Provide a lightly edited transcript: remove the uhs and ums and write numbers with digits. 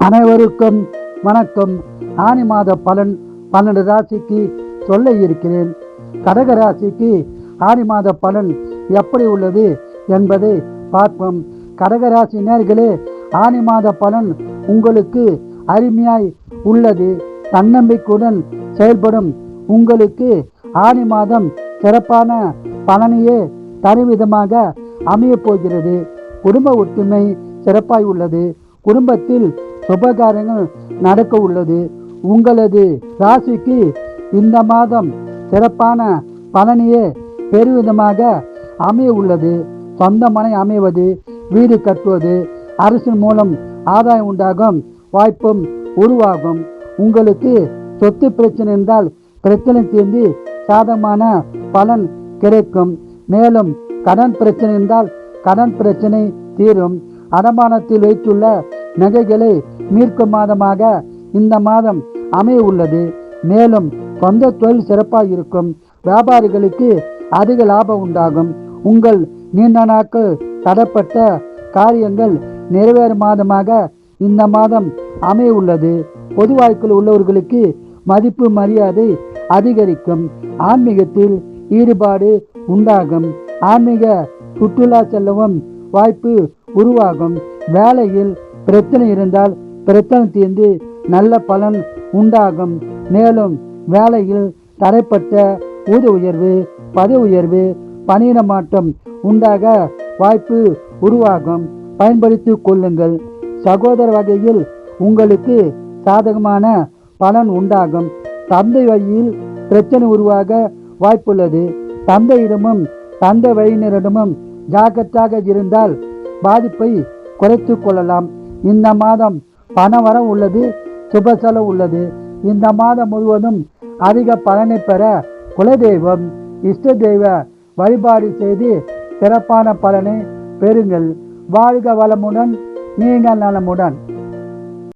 அனைவருக்கும் வணக்கம். ஆனி மாத பலன் 12 ராசிக்கு சொல்ல இருக்கிறேன். கடக ராசிக்கு ஆனி மாத பலன் எப்படி உள்ளது என்பதை பார்ப்போம். கடகராசி நேர்களே, ஆனி மாத பலன் உங்களுக்கு அருமையாய் உள்ளது. தன்னம்பிக்கையுடன் செயல்படும் உங்களுக்கு ஆனி மாதம் சிறப்பான பலனையே தனிவிதமாக அமையப் போகிறது. குடும்ப ஒற்றுமை சிறப்பாய் உள்ளது. குடும்பத்தில் சுபகாரியங்கள் நடக்க உள்ளது. உங்களது ராசிக்கு இந்த மாதம் சிறப்பான பலனையே பெருவிதமாக அமைய உள்ளது. சொந்த மனை அமைவது, வீடு கட்டுவது, அரசின் மூலம் ஆதாயம் உண்டாகும் வாய்ப்பும் உருவாகும். உங்களுக்கு சொத்து பிரச்சனை இருந்தால் பிரச்சனை தீர்ந்து சாதகமான பலன் கிடைக்கும். மேலும் கடன் பிரச்சனை இருந்தால் கடன் பிரச்சனை தீரும். அடமானத்தில் வைத்துள்ள நகைகளை மீட்கும் மாதமாக இந்த மாதம் அமைய உள்ளது. மேலும் சொந்த தொழில் சிறப்பாக இருக்கும். வியாபாரிகளுக்கு அதிக லாபம் உண்டாகும். உங்கள் நீண்ட நாட்கள் தடப்பட்ட காரியங்கள் நிறைவேறும் மாதமாக இந்த மாதம் அமைய உள்ளது. பொது வாழ்க்கையில் உள்ளவர்களுக்கு மதிப்பு மரியாதை அதிகரிக்கும். ஆன்மீகத்தில் ஈடுபாடு உண்டாகும். ஆன்மீக சுற்றுலா செல்லவும் வாய்ப்பு உருவாகும். வேலையில் பிரச்சனை இருந்தால் பிரச்சனை தீர்ந்து நல்ல பலன் உண்டாகும். மேலும் வேலையில் தடைப்பட்ட ஊதிய உயர்வு, பதவி உயர்வு, பணியிட மாற்றம் உண்டாக வாய்ப்பு உருவாகும். பயன்படுத்திக் கொள்ளுங்கள். சகோதர வகையில் உங்களுக்கு சாதகமான பலன் உண்டாகும். தந்தை வழியில் பிரச்சனை உருவாக வாய்ப்புள்ளது. தந்தையிடமும் தந்தை வழியினரிடமும் ஜாக்கிரதையாக இருந்தால் பாதிப்பை குறைத்து கொள்ளலாம். இந்த மாதம் பணவரம் உள்ளது, சுப செலவு உள்ளது. இந்த மாதம் முழுவதும் அதிக பலனை பெற குலதெய்வம், இஷ்ட தெய்வ வழிபாடு செய்து சிறப்பான பலனை பெறுங்கள். வாழ்க வளமுடன், நீங்கள் நலமுடன்.